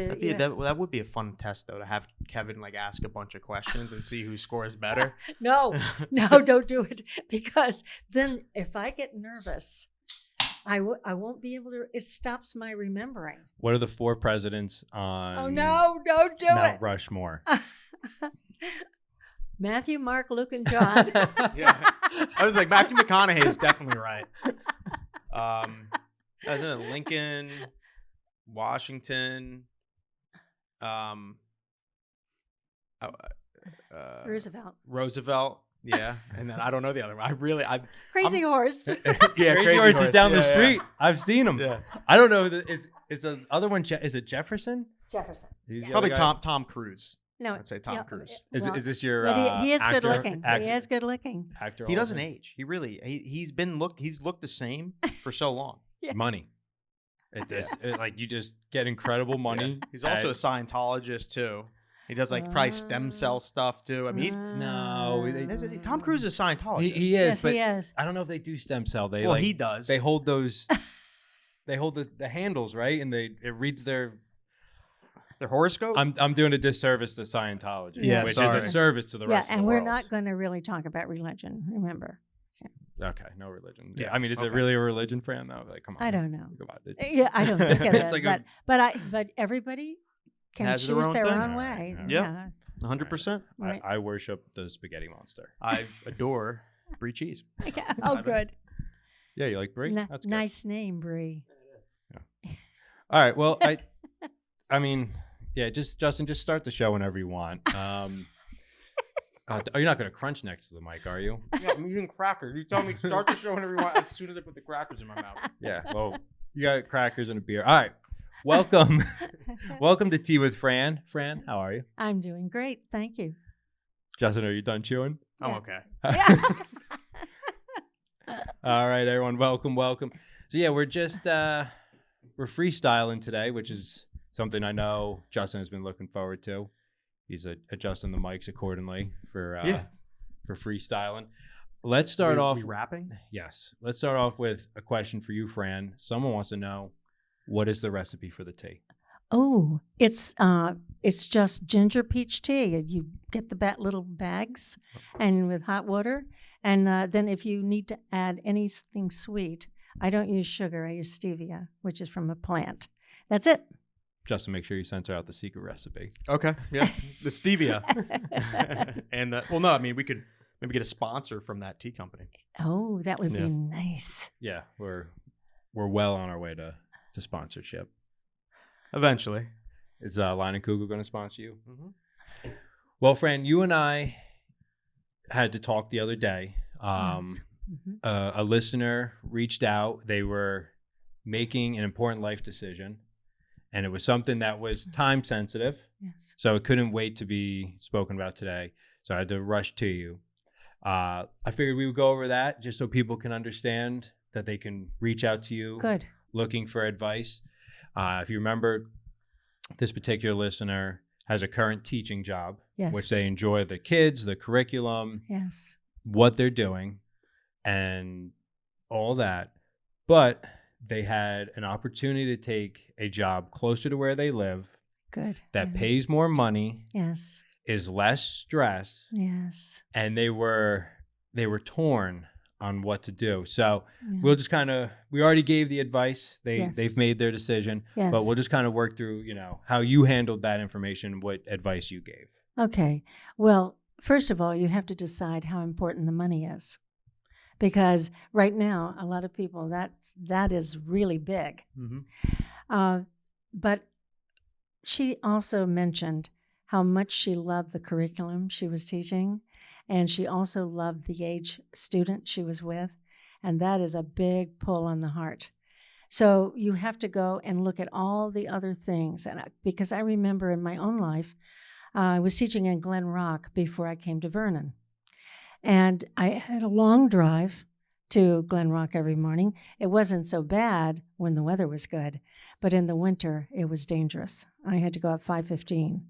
That would be a fun test, though, to have Kevin like ask a bunch of questions and see who scores better. No, don't do it, because then if I get nervous, I won't be able to. It stops my remembering. What are the 4 presidents on? Oh no! Don't do Mount it. Rushmore. Matthew, Mark, Luke, and John. Yeah, I was like, Matthew McConaughey is definitely right. President Lincoln, Washington, Roosevelt. Yeah, and then I don't know the other one. Crazy Horse. Yeah, Crazy Horse is down the street. Yeah. I've seen him. Yeah. I don't know. Is the other one? Is it Jefferson? Jefferson. He's the Probably other guy? Tom Cruise. No, I'd say Tom Cruise. Is this your? But he is actor, good looking. Actor, He is good looking. Actor. He doesn't age. He's looked the same for so long. Yeah. Money. Like you just get incredible money. Yeah. He's also a Scientologist too. He does like probably stem cell stuff too. I mean, Tom Cruise is a Scientologist. He is, Yes, but he is. I don't know if they do stem cell. He does. They hold those. They hold the handles, right, and it reads their horoscope. I'm doing a disservice to Scientology, Yeah, which sorry. is a service to the rest of the and world. we're not going to really talk about religion. Remember. Okay, no religion. Yeah, I mean, is it really a religion, Fran? Though, like, come on. I don't know. Come on. Yeah, I don't think it It's is. like but everybody can Has their choose own their thing. own All way. right, all right. Yeah. 100%. Right. I worship the spaghetti monster. I adore brie cheese. Yeah. Oh, good. Yeah, you like brie? That's good. Nice name, Brie. All right. Well, I mean, yeah. Justin, just start the show whenever you want. You're not going to crunch next to the mic, are you? Yeah, I'm eating crackers. You tell me to start the show whenever you want as soon as I put the crackers in my mouth. Yeah. Well, you got crackers and a beer. All right. Welcome. Welcome to Tea with Fran. Fran, how are you? I'm doing great. Thank you. Justin, are you done chewing? I'm Yeah. okay. All right, everyone. Welcome. So yeah, we're just we're freestyling today, which is something I know Justin has been looking forward to. He's adjusting the mics accordingly for freestyling. Let's start off. We rapping? Yes. Let's start off with a question for you, Fran. Someone wants to know, what is the recipe for the tea? Oh, it's just ginger peach tea. You get the little bags, and with hot water, and then if you need to add anything sweet, I don't use sugar. I use stevia, which is from a plant. That's it. Justin, make sure you censor out the secret recipe. Okay. Yeah. The stevia. And no, I mean, we could maybe get a sponsor from that tea company. Oh, that would be nice. Yeah, we're well on our way to sponsorship. Eventually. Is Line and Kugel going to sponsor you? Mm-hmm. Well, Fran, you and I had to talk the other day. Yes. A listener reached out. They were making an important life decision, and it was something that was time sensitive. Yes. So it couldn't wait to be spoken about today. So I had to rush to you. I figured we would go over that just so people can understand that they can reach out to you. Good. Looking for advice. If you remember, this particular listener has a current teaching job, Yes. which they enjoy the kids, the curriculum, Yes. what they're doing, and all that. But they had an opportunity to take a job closer to where they live Good. that pays more money, Yes. is less stress, Yes. and they were torn on what to do. So Yeah. we'll just we already gave the advice. Yes. They've made their decision, Yes. but we'll just kind of work through, how you handled that information, what advice you gave. Okay. Well, first of all, you have to decide how important the money is. Because right now, a lot of people, that is really big. Mm-hmm. But she also mentioned how much she loved the curriculum she was teaching. And she also loved the age student she was with. And that is a big pull on the heart. So you have to go and look at all the other things. And because I remember in my own life, I was teaching in Glen Rock before I came to Vernon. And I had a long drive to Glen Rock every morning. It wasn't so bad when the weather was good, but in the winter, it was dangerous. I had to go up 5:15.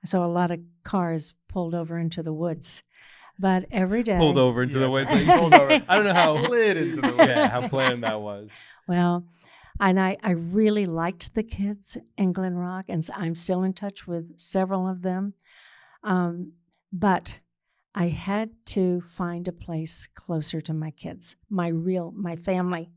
So a lot of cars pulled over into the woods. But every day... Pulled over into the woods. Pulled over. I don't know how... Slid into the woods. Yeah, how planned that was. Well, And I really liked the kids in Glen Rock, and I'm still in touch with several of them. But I had to find a place closer to my kids, my family.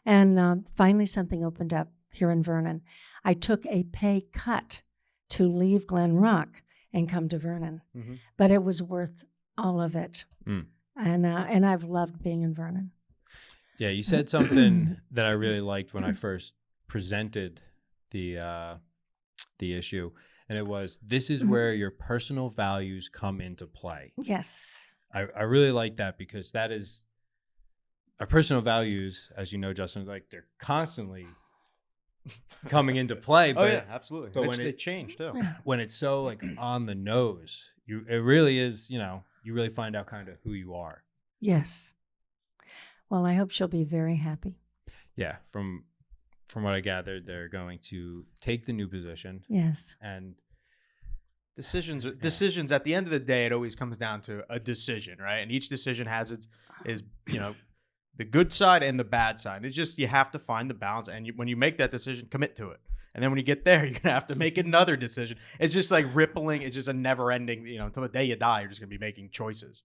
And finally something opened up here in Vernon. I took a pay cut to leave Glen Rock and come to Vernon. Mm-hmm. But it was worth all of it. Mm. And I've loved being in Vernon. Yeah, you said something that I really liked when I first presented the issue, and it was, this is where your personal values come into play. Yes. I really like that, because that is our personal values, as you know, Justin, like they're constantly coming into play. But, yeah, absolutely. But when they change too. When it's so like on the nose, it really is, you really find out kind of who you are. Yes. Well, I hope she'll be very happy. Yeah, from what I gathered, they're going to take the new position. Yes. And decisions at the end of the day, it always comes down to a decision, right? And each decision has the good side and the bad side. It's just, you have to find the balance, and when you make that decision, commit to it. And then when you get there, you're gonna have to make another decision. It's just like rippling. It's just a never ending, until the day you die, you're just gonna be making choices.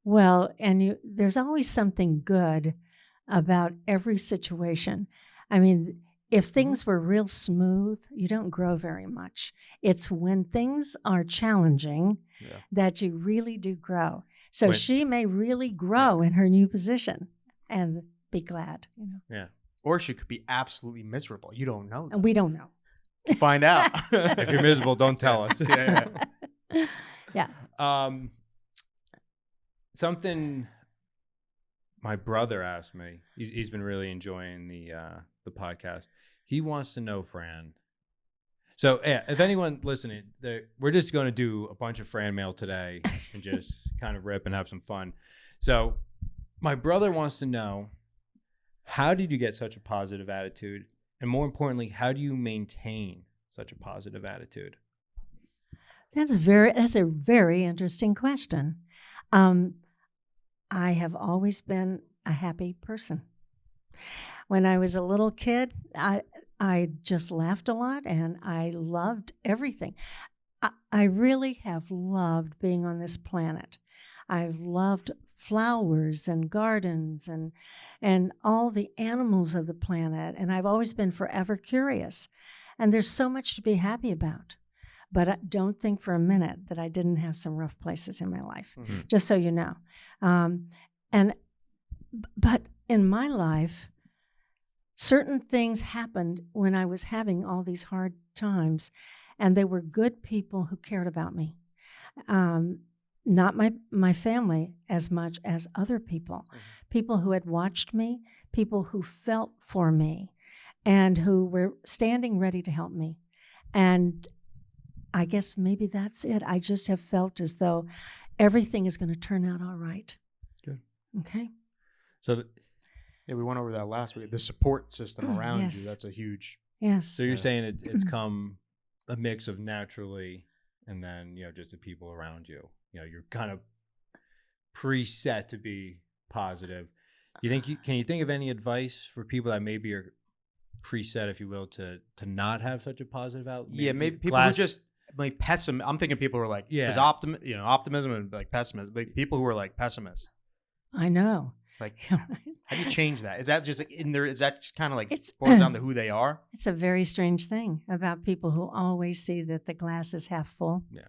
Well, and there's always something good about every situation. I mean, if things were real smooth, you don't grow very much. It's when things are challenging that you really do grow. So she may really grow in her new position and be glad, Yeah. Or she could be absolutely miserable. You don't know. And we don't know. Find out. If you're miserable, don't tell us. Yeah. Something my brother asked me. He's been really enjoying the podcast. He wants to know, Fran. So yeah, if anyone listening, we're just going to do a bunch of Fran mail today and just kind of rip and have some fun. So my brother wants to know, how did you get such a positive attitude? And more importantly, how do you maintain such a positive attitude? That's a very interesting question. I have always been a happy person. When I was a little kid, I just laughed a lot, and I loved everything. I really have loved being on this planet. I've loved flowers and gardens and all the animals of the planet, and I've always been forever curious. And there's so much to be happy about. But don't think for a minute that I didn't have some rough places in my life, just so you know. But in my life, certain things happened when I was having all these hard times, and they were good people who cared about me. Not my family as much as other people. People who had watched me, people who felt for me, and who were standing ready to help me. And I guess maybe that's it. I just have felt as though everything is going to turn out all right. Good. Okay. So, we went over that last week. The support system around you, that's a huge. Yes. So you're saying it's come a mix of naturally, and then, just the people around you. You're kind of preset to be positive. Can you think of any advice for people that maybe are preset, if you will, to not have such a positive outlook? Yeah, maybe people who just like pessimism. I'm thinking people who are like, there's optimism and like pessimism. Like people who are like pessimists. I know. Like, how do you change that? Is that just like in there? Is that just kind of like boils down to who they are? It's a very strange thing about people who always see that the glass is half full. Yeah.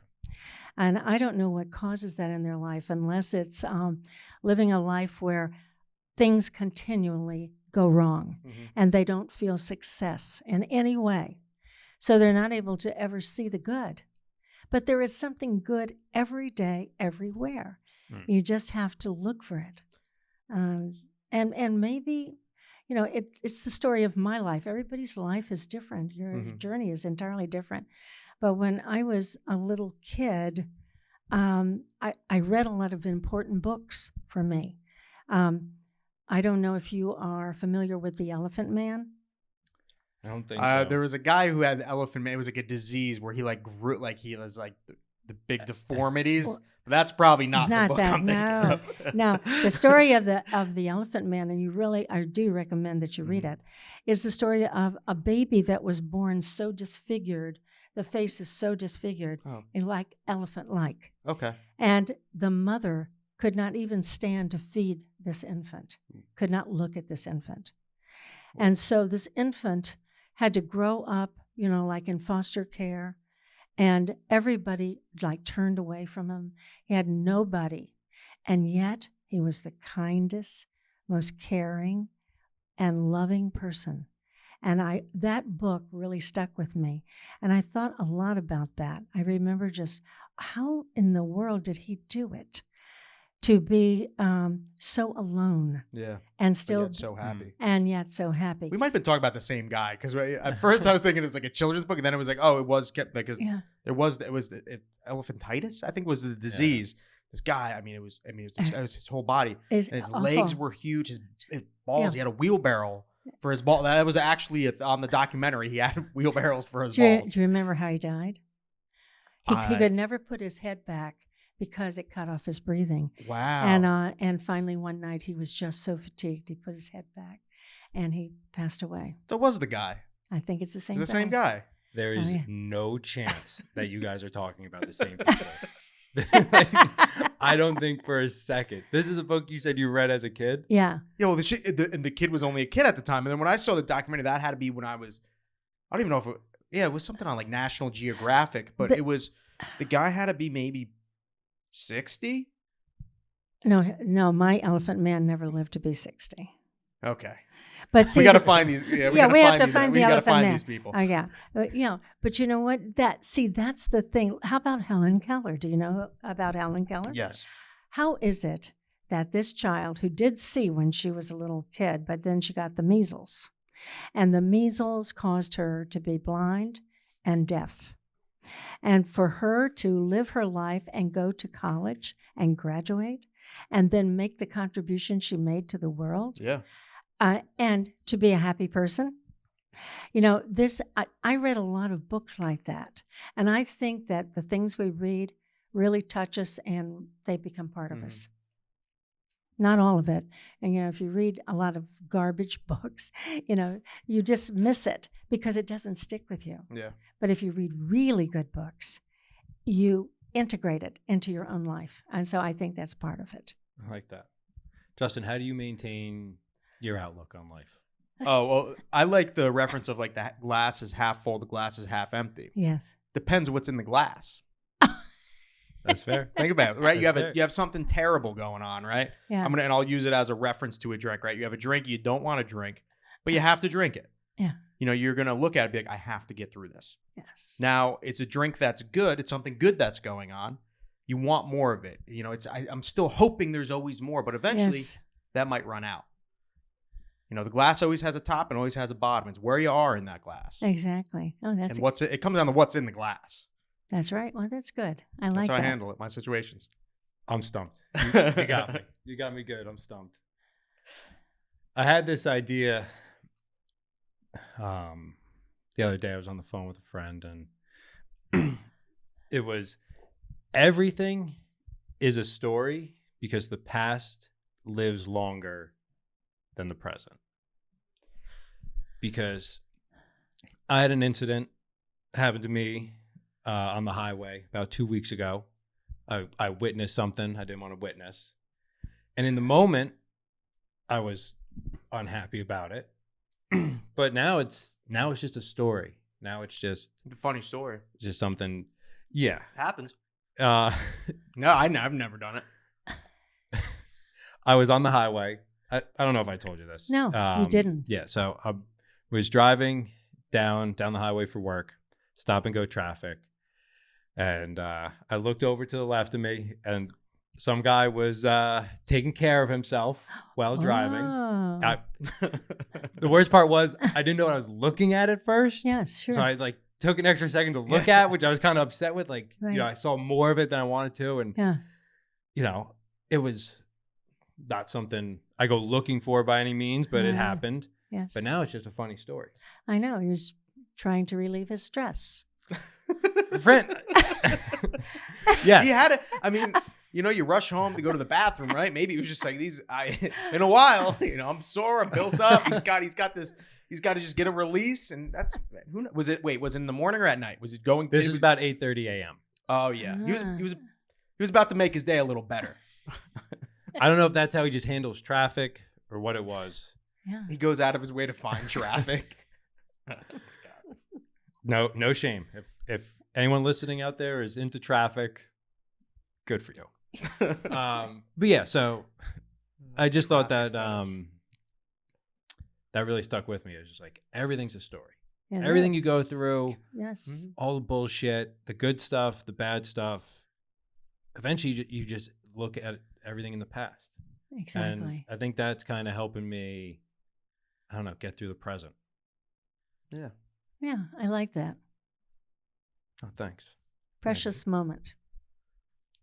And I don't know what causes that in their life, unless it's living a life where things continually go wrong and they don't feel success in any way. So they're not able to ever see the good. But there is something good every day, everywhere. You just have to look for it. And maybe, it's the story of my life. Everybody's life is different. Your journey is entirely different. But when I was a little kid, I read a lot of important books for me. I don't know if you are familiar with the Elephant Man. I don't think so. There was a guy who had elephant man. It was like a disease where he like grew, like he was like the big deformities, That's probably not the Not book that, I'm thinking no. of. No, the story of the Elephant Man, and I do recommend that you read Mhm. it, is the story of a baby that was born so disfigured. The face is so disfigured, Oh, like elephant-like. okay. And the mother could not even stand to feed this infant, could not look at this infant. And so this infant had to grow up, like in foster care, and everybody like turned away from him. He had nobody. And yet he was the kindest, most caring, and loving person. And that book really stuck with me. And I thought a lot about that. I remember just how in the world did he do it to be so alone Yeah. and But still yet so happy. and yet so happy. We might have been talking about the same guy because at first I was thinking it was like a children's book, and then it was like, oh, it was kept because Yeah. it was elephantitis, I think was the disease. This guy, it was his whole body, Is and his awful. legs were huge. His balls, Yeah. he had a wheelbarrow for his ball. That was actually on the documentary. He had wheelbarrows for his Do you, balls. do you remember how he died? He I- could never put his head back because it cut off his breathing. Wow. And finally one night he was just so fatigued he put his head back, and he passed away. So it was the guy. I think it's the same. It's the same guy. There is Oh, yeah. no chance that you guys are talking about the same people. Like, I don't think for a second. This is a book you said you read as a kid. Yeah. Yeah, well, and the kid was only a kid at the time. And then when I saw the documentary, that had to be when I don't even know if it was something on like National Geographic, but it was, the guy had to be maybe 60. No, my Elephant Man never lived to be 60. Okay. But see, We got to find these. Yeah, Yeah, we have to these, find we the gotta Elephant find Man. these people. Oh yeah, but you know what? That's the thing. How about Helen Keller? Do you know about Helen Keller? Yes. How is it that this child who did see when she was a little kid, but then she got the measles, and the measles caused her to be blind and deaf, and for her to live her life and go to college and graduate, and then make the contribution she made to the world, Yeah. and to be a happy person. I read a lot of books like that, and I think that the things we read really touch us and they become part of us. Not all of it. And, if you read a lot of garbage books, you just miss it because it doesn't stick with you. Yeah. But if you read really good books, you integrate it into your own life. And so I think that's part of it. I like that. Justin, how do you maintain your outlook on life? Oh, well, I like the reference of like the glass is half full, the glass is half empty. Yes. Depends what's in the glass. That's fair. Think about it, right? That's fair. You have something terrible going on, right? Yeah. And I'll use it as a reference to a drink, right? You have a drink you don't want to drink, but you have to drink it. Yeah. You're gonna look at it and be like, I have to get through this. Yes. Now it's a drink that's good. It's something good that's going on. You want more of it. I'm still hoping there's always more, but eventually Yes. that might run out. The glass always has a top and always has a bottom. It's where you are in that glass. Exactly. Oh, And it comes down to what's in the glass. that's right. Well, that's good. I That's like how that. I handle it, my situations. I'm stumped. You got me. You got me good. I'm stumped. I had this idea. The other day I was on the phone with a friend, and it was everything is a story because the past lives longer than the present. Because I had an incident happen to me on the highway about 2 weeks ago. I witnessed something I didn't want to witness. And in the moment, I was unhappy about it. But now it's just a story. Now it's just The funny story. something. Yeah. Happens. Uh, No, I've never done it. I was on the highway. I don't know if I told you this. No, you didn't. Yeah. So I was driving down the highway for work, stop and go traffic. And I looked over to the left of me, and some guy was taking care of himself while driving. Oh. The worst part was I didn't know what I was looking at first. Yes, sure. So I took an extra second to look at, which I was kind of upset with. Right. I saw more of it than I wanted to. And, yeah. it was not something I go looking for by any means, but it Right. happened. Yes. But now it's just a funny story. I know. He was trying to relieve his stress. Fran, yes. He had it. you rush home to go to the bathroom, right? Maybe it was just like it's been a while. I'm sore, I'm built up. He's got this. He's got to just get a release, and that's was it. Wait, was it in the morning or at night? Was it going? This is about 8:30 a.m. Oh yeah, he was about to make his day a little better. I don't know if that's how he just handles traffic or what it was. Yeah. He goes out of his way to find traffic. No shame. If anyone listening out there is into traffic, good for you. But yeah, so I just thought that that really stuck with me. It was just like everything's a story. It Everything is. you go through, Yes. all the bullshit, the good stuff, the bad stuff. Eventually, you just look at everything in the past. Exactly. And I think that's kind of helping me, I don't know, get through the present. Yeah. Yeah, I like that. Oh, thanks. Precious moment.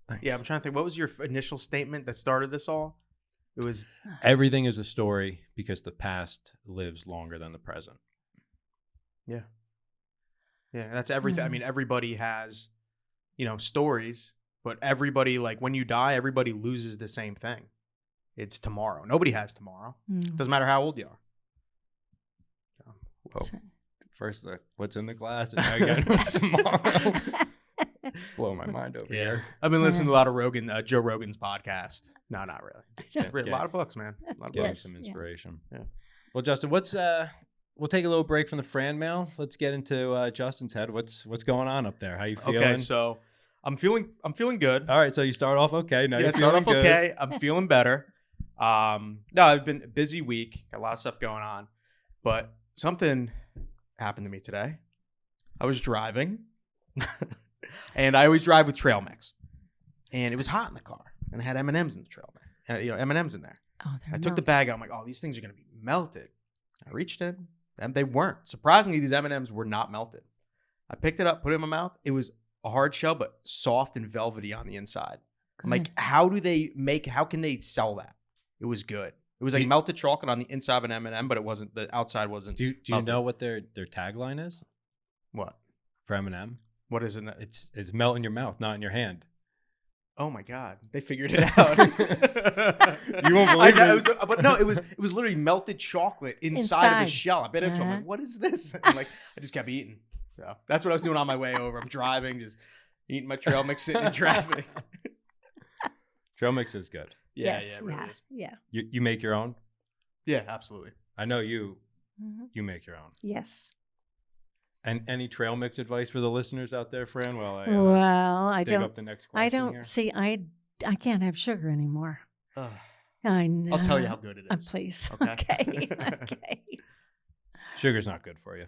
Thanks. Yeah, I'm trying to think. What was your initial statement that started this all? It was Everything is a story because the past lives longer than the present. yeah, that's everything. I mean, everybody has, stories, but everybody, like when you die, everybody loses the same thing. It's tomorrow. Nobody has tomorrow. Doesn't matter how old you are. Whoa. That's right. First, what's in the glass, and now again tomorrow. Blow my mind over here. I've been listening to a lot of Joe Rogan's podcast. No, not really. Read a lot of books, man. A lot of Getting books. some inspiration. Yeah. Well, Justin, we'll take a little break from the Fran mail. Let's get into Justin's head. What's going on up there? How you feeling? Okay, so I'm feeling good. All right, so you start off okay. Now you're start feeling off good. okay. I'm feeling better. No, I've been a busy week. Got a lot of stuff going on, but something happened to me today. I was driving, and I always drive with trail mix, and it was hot in the car, and I had M&Ms in the trail mix. M&Ms in there. Oh, I took the bag out. I'm like, oh, these things are gonna be melted. I reached in, and they weren't. Surprisingly, these M&Ms were not melted. I picked it up, put it in my mouth. It was a hard shell, but soft and velvety on the inside. I'm like, how can they sell that? It was good. It was like melted chocolate on the inside of an M&M, but it wasn't. The outside wasn't. Do you know what their tagline is What? for M&M? What is it? It's melt in your mouth, not in your hand. Oh my God! They figured it out. You won't believe it. But no, it was literally melted chocolate inside of a shell. I bit into it. I'm like, what is this? And I just kept eating. So that's what I was doing on my way over. I'm driving, just eating my trail mix, sitting in traffic. Trail mix is good. Yeah, Yes, it really is. Yeah. You make your own? Yeah, absolutely. I know you Mhm. you make your own. Yes. And any trail mix advice for the listeners out there, Fran? Well, I I up the next question. I don't here. see. I can't have sugar anymore. Ugh. I know. I'll tell you how good it is. Please. Okay. Okay. Okay. Sugar's not good for you.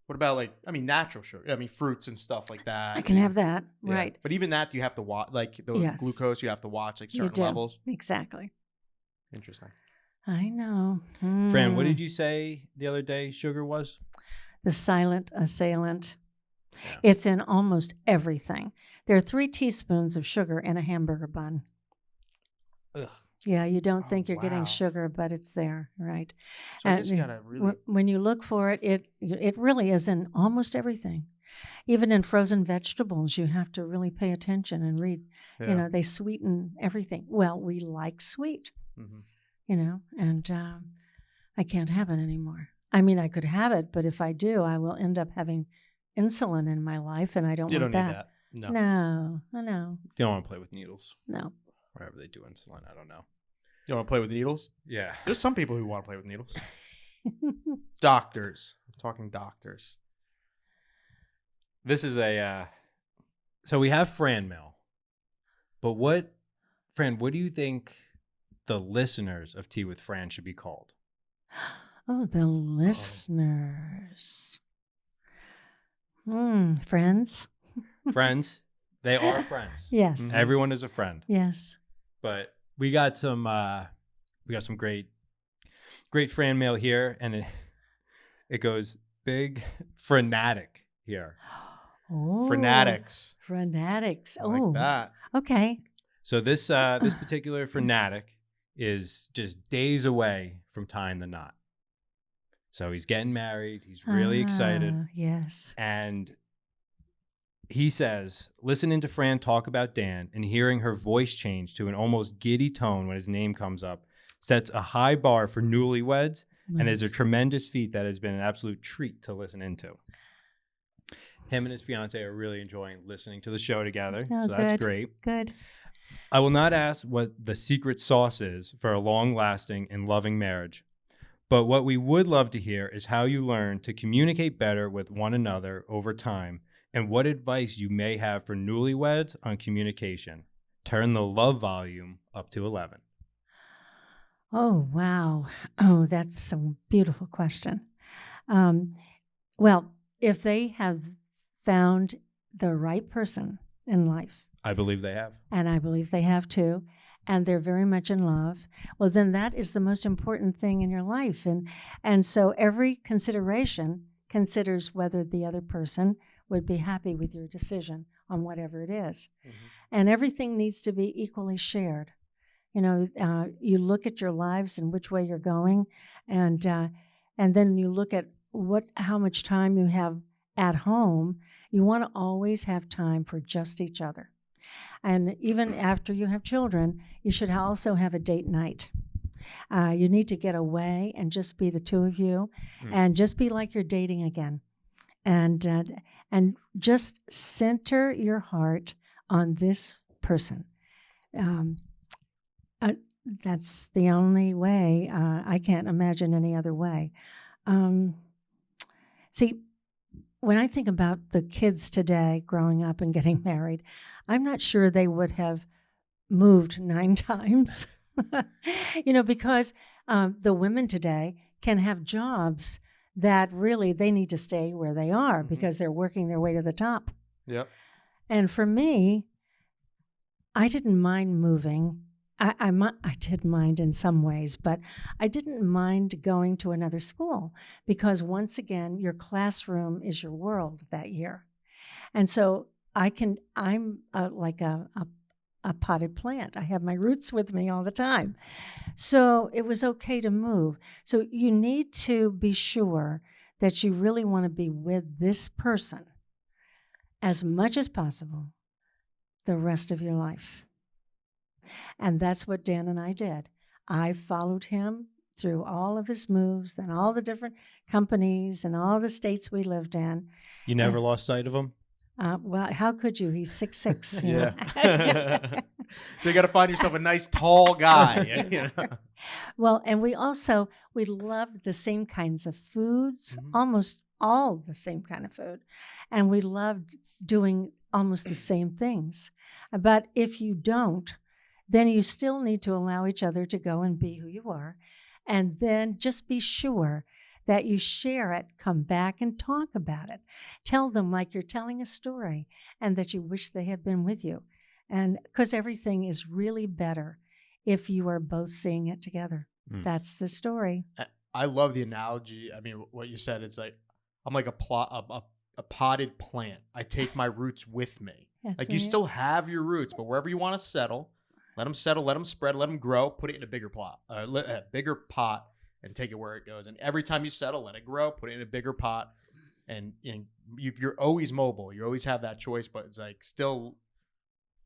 What about natural sugar? I mean, fruits and stuff like that. I can have that. Yeah. Right. But even that, you have to watch, like the Yes. glucose, you have to watch like You certain do. levels. Exactly. Interesting. I know. Fran, what Mm. did you say the other day sugar was? The silent assailant. Yeah. It's in almost everything. There are 3 teaspoons of sugar in a hamburger bun. Ugh. Yeah, you don't Oh, think you're wow. getting sugar, but it's there, right? So I guess you gotta really. When you look for it, it really is in almost everything. Even in frozen vegetables, you have to really pay attention and read. Yeah. They sweeten everything. Well, we like sweet, Mhm. and I can't have it anymore. I mean, I could have it, but if I do, I will end up having insulin in my life, and I don't You want don't need that. that. No. No, no, You don't want to play with needles. no. Wherever they do insulin, I don't know. You want to play with needles? Yeah. There's some people who want to play with needles. Doctors. I'm talking doctors. This is so we have Fran mail. But Fran, what do you think the listeners of Tea with Fran should be called? Oh, the listeners. Friends? Friends. They are friends. Yes. Everyone is a friend. Yes. But we got some great Fran mail here, and it goes big fanatic here. Oh, Fanatics. Fanatics. I like that. Okay. So this particular fanatic is just days away from tying the knot. So he's getting married. He's really excited. Yes. And he says, listening to Fran talk about Dan and hearing her voice change to an almost giddy tone when his name comes up sets a high bar for newlyweds and is a Nice. tremendous feat that has been an absolute treat to listen into. Him and his fiance are really enjoying listening to the show together, Oh, so that's good. great. Good. I will not ask what the secret sauce is for a long-lasting and loving marriage, but what we would love to hear is how you learn to communicate better with one another over time and what advice you may have for newlyweds on communication. Turn the love volume up to 11. Oh, wow. Oh, that's a beautiful question. Um, well, if they have found the right person in life, I believe they have. and I believe they have too, and they're very much in love, well, then that is the most important thing in your life. And so every consideration considers whether the other person would be happy with your decision on whatever it is. And everything needs to be equally shared. You know, you look at your lives and which way you're going, and then you look at how much time you have at home. You want to always have time for just each other. And even after you have children, you should also have a date night. You need to get away and just be the two of you, and just be like you're dating again, and just center your heart on this person. That's the only way. I can't imagine any other way. See, when I think about the kids today growing up and getting married, I'm not sure they would have moved 9 times. Because the women today can have jobs that really they need to stay where they are because they're working their way to the top. Yep. And for me, I didn't mind moving. I did mind in some ways, but I didn't mind going to another school because once again, your classroom is your world that year. And so I'm like a potted plant. I have my roots with me all the time. So it was okay to move. So you need to be sure that you really want to be with this person as much as possible the rest of your life. And that's what Dan and I did. I followed him through all of his moves and all the different companies and all the states we lived in. You never lost sight of him? Well, how could you? He's 6'6". Yeah. So you got to find yourself a nice tall guy. You know? Well, and we loved the same kinds of foods, almost all the same kind of food. And we loved doing almost the same things. But if you don't, then you still need to allow each other to go and be who you are. And then just be sure that you share it, come back and talk about it. Tell them like you're telling a story and that you wish they had been with you. And because everything is really better if you are both seeing it together. That's the story. I love the analogy. I mean, what you said, it's like, I'm like a potted plant. I take my roots with me. That's like you right. still have your roots, but wherever you want to settle, let them settle, let them spread, let them grow, put it in a bigger bigger pot and take it where it goes. And every time you settle, let it grow, put it in a bigger pot. And you're always mobile. You always have that choice, but it's like still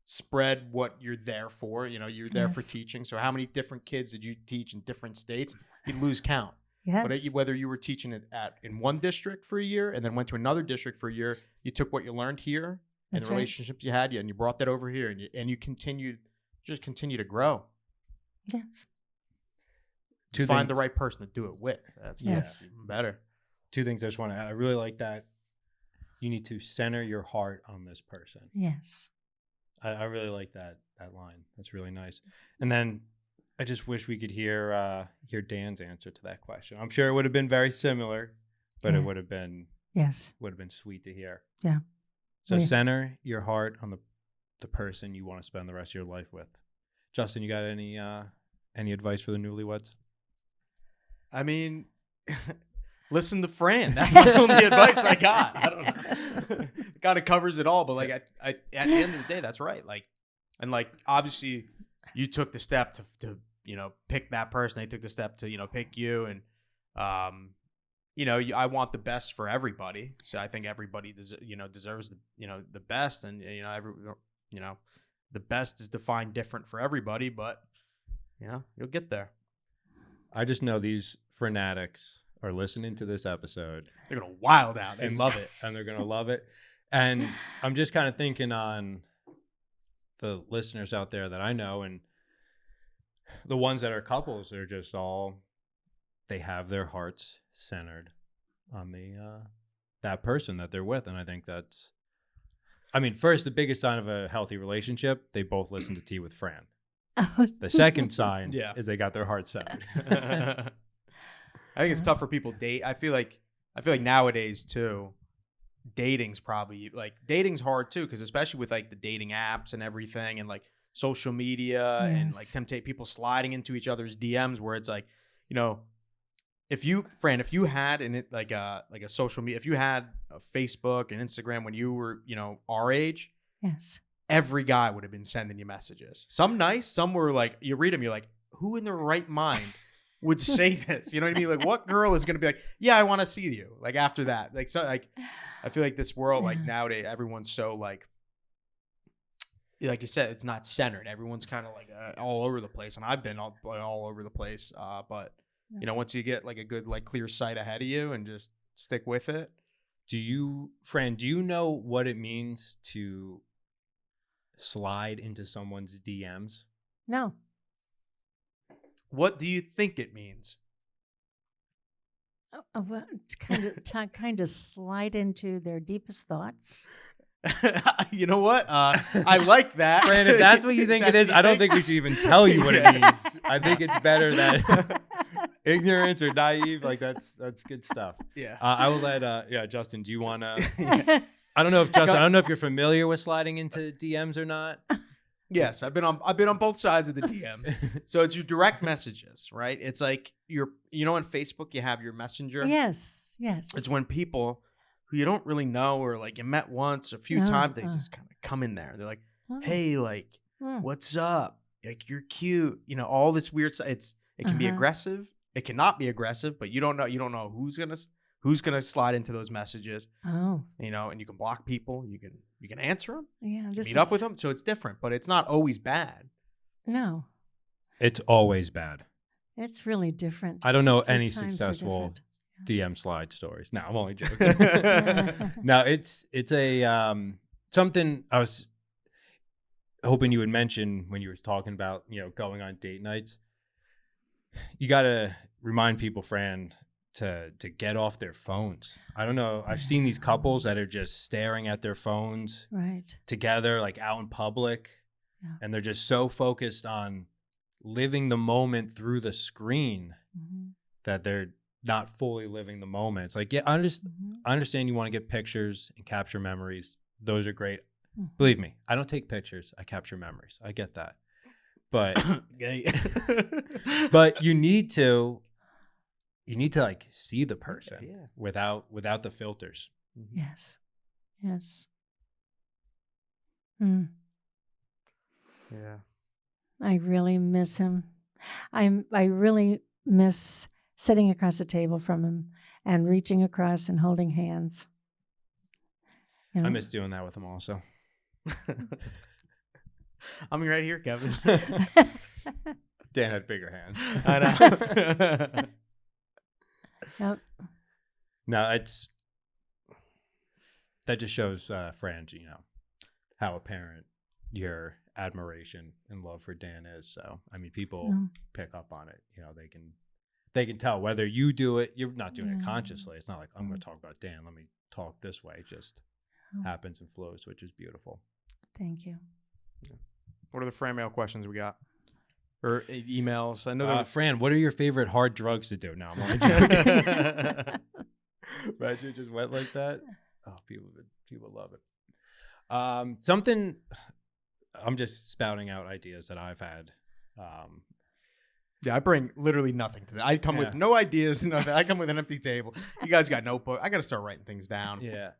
spread what you're there for. You know, you're there for teaching. So how many different kids did you teach in different states? You'd lose count. Yes. But whether you were teaching it in one district for a year and then went to another district for a year, you took what you learned here and That's the relationships you had, and you brought that over here, and you continue to grow. Yes. Find the right person to do it with. That's even better. 2 things I just want to add. I really like that. You need to center your heart on this person. Yes. I really like that line. That's really nice. And then I just wish we could hear Dan's answer to that question. I'm sure it would have been very similar, but it would have been sweet to hear. Yeah. So center your heart on the person you want to spend the rest of your life with. Justin, you got any advice for the newlyweds? I mean, listen to Fran. That's my only advice I got. I don't know. It kind of covers it all, but like I at the end of the day, that's right. Like, and like obviously, you took the step to pick that person. They took the step to pick you, and I want the best for everybody. So I think everybody deserves the best, and the best is defined different for everybody, but you'll get there. I just know these fanatics are listening to this episode. They're gonna wild out. They love it, and they're gonna love it. And I'm just kind of thinking on the listeners out there that I know, and the ones that are couples. They're just they have their hearts centered on that person that they're with, and I think that's. I mean, first, the biggest sign of a healthy relationship, they both listen to Tea with Fran. The second sign is they got their hearts centered. I think it's tough for people to date. I feel like nowadays too, dating's hard too, because especially with like the dating apps and everything, and like social media and like people sliding into each other's DMs, where it's like, if you had a social media, if you had a Facebook and Instagram when you were our age, yes, every guy would have been sending you messages. Some nice, some were like, you read them, you're like, who in their right mind would say this? You know what I mean? Like, what girl is going to be like, yeah, I want to see you. Like after that, like, so like, I feel like this world, like nowadays, everyone's so like you said, it's not centered. Everyone's kind of like all over the place. And I've been all over the place. But once you get like a good, like clear sight ahead of you and just stick with it. Fran, do you know what it means to slide into someone's DMs? No. What do you think it means? Well, kind of slide into their deepest thoughts. You know what? I like that. Fran, if that's what you think it is, I don't think we should even tell you what it means. I think it's better that ignorance or naive, like that's good stuff. Yeah. I will let Justin, do you want to I don't know if you're familiar with sliding into DMs or not. Yes, I've been on both sides of the DMs. So it's your direct messages, right? It's like on Facebook you have your messenger. Yes. It's when people who you don't really know, or like you met once a few times, they just kind of come in there. They're like, hey, like, what's up? Like, you're cute. All this weird stuff. It can be aggressive. It cannot be aggressive, but you don't know who's gonna slide into those messages. Oh. And you can block people. You can answer them. Yeah. Meet up with them. So it's different, but it's not always bad. No. It's always bad. It's really different. I don't know any successful DM slide stories. No, I'm only joking. No, it's a something I was hoping you would mention when you were talking about going on date nights. You got to remind people, Fran, to get off their phones. I don't know. I've seen these couples that are just staring at their phones together, like out in public, and they're just so focused on living the moment through the screen that they're not fully living the moment. It's like, I understand you want to get pictures and capture memories. Those are great. Believe me, I don't take pictures. I capture memories. I get that. But but you need to like see the person without the filters. Yes. Yeah. I really miss him. I really miss sitting across the table from him and reaching across and holding hands. I miss doing that with him also. I'm right here, Kevin. Dan had bigger hands. I know. Yep. No, that just shows, Fran, how apparent your admiration and love for Dan is. So, I mean, people pick up on it. They can tell whether you do it. You're not doing it consciously. It's not like, I'm going to talk about Dan. Let me talk this way. It just happens and flows, which is beautiful. Thank you. What are the Fran mail questions we got? Or emails? I know Fran, what are your favorite hard drugs to do? No, I'm only joking. Imagine it just went like that. Oh, people love it. Something, I'm just spouting out ideas that I've had. I bring literally nothing to that. I come with no ideas, nothing. I come with an empty table. You guys got notebook. I got to start writing things down. Yeah.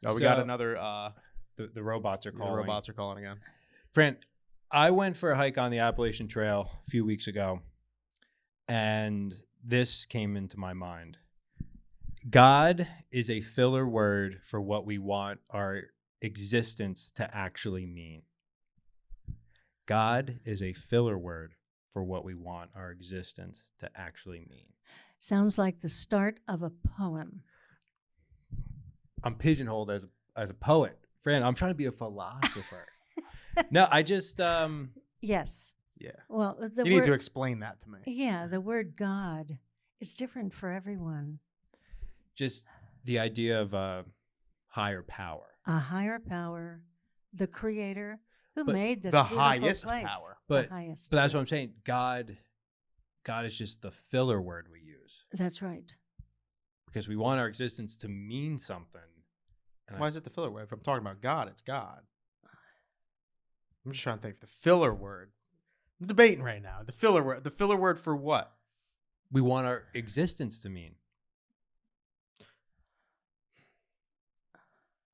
Oh, we got another. The robots are calling. The robots are calling again. Fran, I went for a hike on the Appalachian Trail a few weeks ago, and this came into my mind. God is a filler word for what we want our existence to actually mean. God is a filler word for what we want our existence to actually mean. Sounds like the start of a poem. I'm pigeonholed as a poet. Fran, I'm trying to be a philosopher. No, I just Yes. Yeah. Well, the You need to word, explain that to me. yeah, the word God is different for everyone. just the idea of a higher power. A higher power, the creator who But made this The beautiful highest place. power. But the highest. but that's what I'm saying. God is just the filler word we use That's right. because we want our existence to mean something. And Why is it the filler word? If I'm talking about God, it's God. I'm just trying to think. The filler word. I'm debating right now. The filler word. The filler word for what? we want our existence to mean.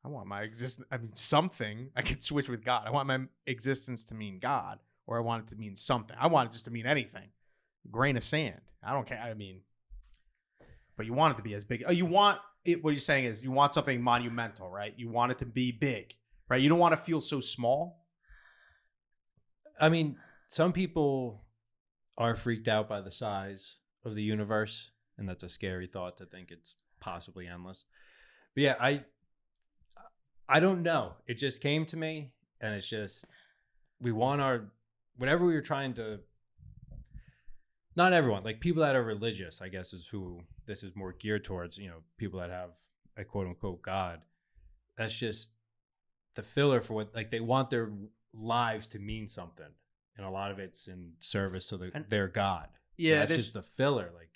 I want my existence. I mean, something. I could switch with God. I want my existence to mean God, or I want it to mean something. I want it just to mean anything. A grain of sand. I don't care. I mean, but you want it to be as big. Oh, you want it. What you're saying is you want something monumental, right? You want it to be big, right? You don't want to feel so small. I mean, some people are freaked out by the size of the universe, and that's a scary thought to think it's possibly endless. But yeah, I don't know. It just came to me, and it's just we want our whatever we were trying to. Not everyone, like people that are religious, I guess, is who this is more geared towards. You know, people that have a quote unquote God. That's just the filler for what like they want their lives to mean something, and a lot of it's in service to their God. Yeah, So that's just the filler. Like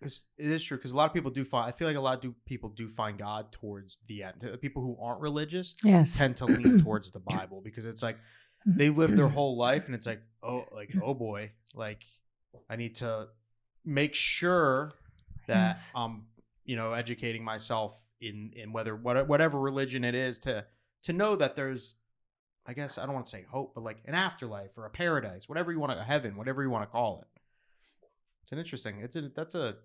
it is true because a lot of people do find. I feel like a lot of people do find God towards the end. People who aren't religious Yes. tend to lean towards the Bible because it's like they live their whole life and it's like oh boy, like I need to make sure that Yes. I'm educating myself in whatever religion it is to know that there's, I guess I don't want to say hope, but like an afterlife or a paradise, whatever you want to, a heaven, whatever you want to call it. It's an interesting. That's a.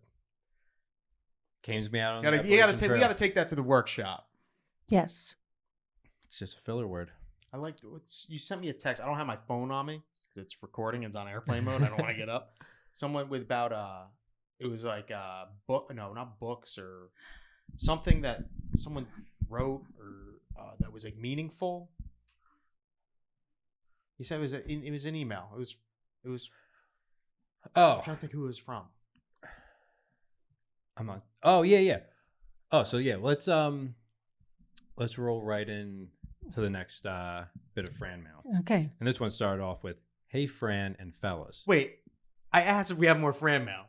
came to me out on We the gotta take that to the workshop. Yes. It's just a filler word. I like you sent me a text. I don't have my phone on me because it's recording. It's on airplane mode. I don't want to get up. Someone with about it was like book. No, not books or something that someone wrote or that was like meaningful. He said it was an email. It was. Oh, I'm trying to think who it was from. I'm not. Oh yeah. Oh, so yeah, let's roll right in to the next bit of Fran mail. Okay. And this one started off with, "Hey Fran and fellas." Wait, I asked if we have more Fran mail,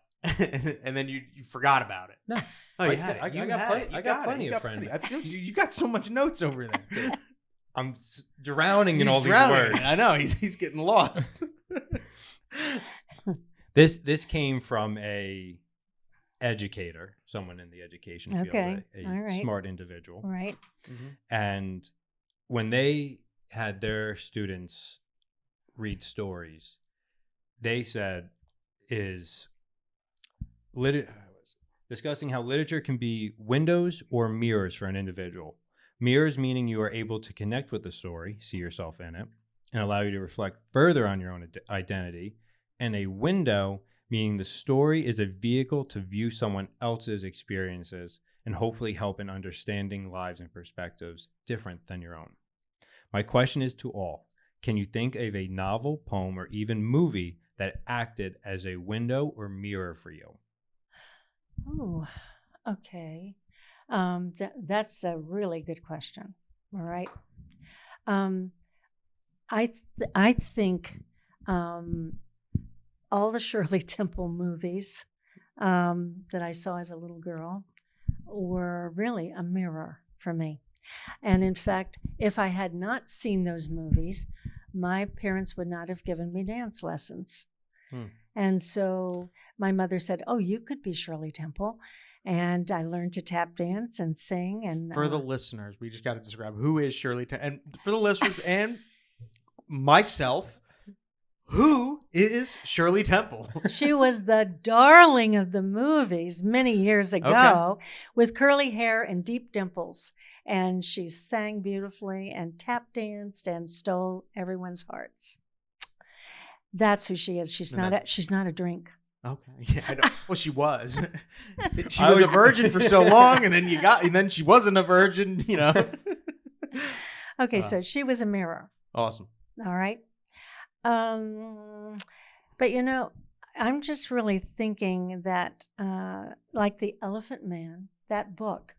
and then you forgot about it. No, Oh, I you had it. I You got had plenty- it. I You got it. plenty You of got Fran plenty. mail. I feel you got so much notes over there. I'm drowning in He's all these drowning. words. I know he's getting lost. This came from a educator, someone in the education field, Okay. a All right. smart individual. Right. And when they had their students read stories, they said discussing how literature can be windows or mirrors for an individual. Mirrors meaning you are able to connect with the story, see yourself in it, and allow you to reflect further on your own identity. And a window meaning the story is a vehicle to view someone else's experiences and hopefully help in understanding lives and perspectives different than your own. My question is to all: can you think of a novel, poem, or even movie that acted as a window or mirror for you? Oh, okay. That's a really good question. All right. I think all the Shirley Temple movies that I saw as a little girl were really a mirror for me. And in fact, if I had not seen those movies, my parents would not have given me dance lessons. And so my mother said, "Oh, you could be Shirley Temple." And I learned to tap dance and sing. And For the listeners, we just got to describe who is Shirley Temple. And for the listeners and myself, Who is Shirley Temple? She was the darling of the movies many years ago with curly hair and deep dimples. And she sang beautifully and tap danced and stole everyone's hearts. That's who she is. She's not a drink. Okay. Yeah, I know. Well, she was. She was a virgin for so long, and then she wasn't a virgin, you know. Okay, so she was a mirror. Awesome. All right. But you know, I'm just really thinking that, like The Elephant Man, that book,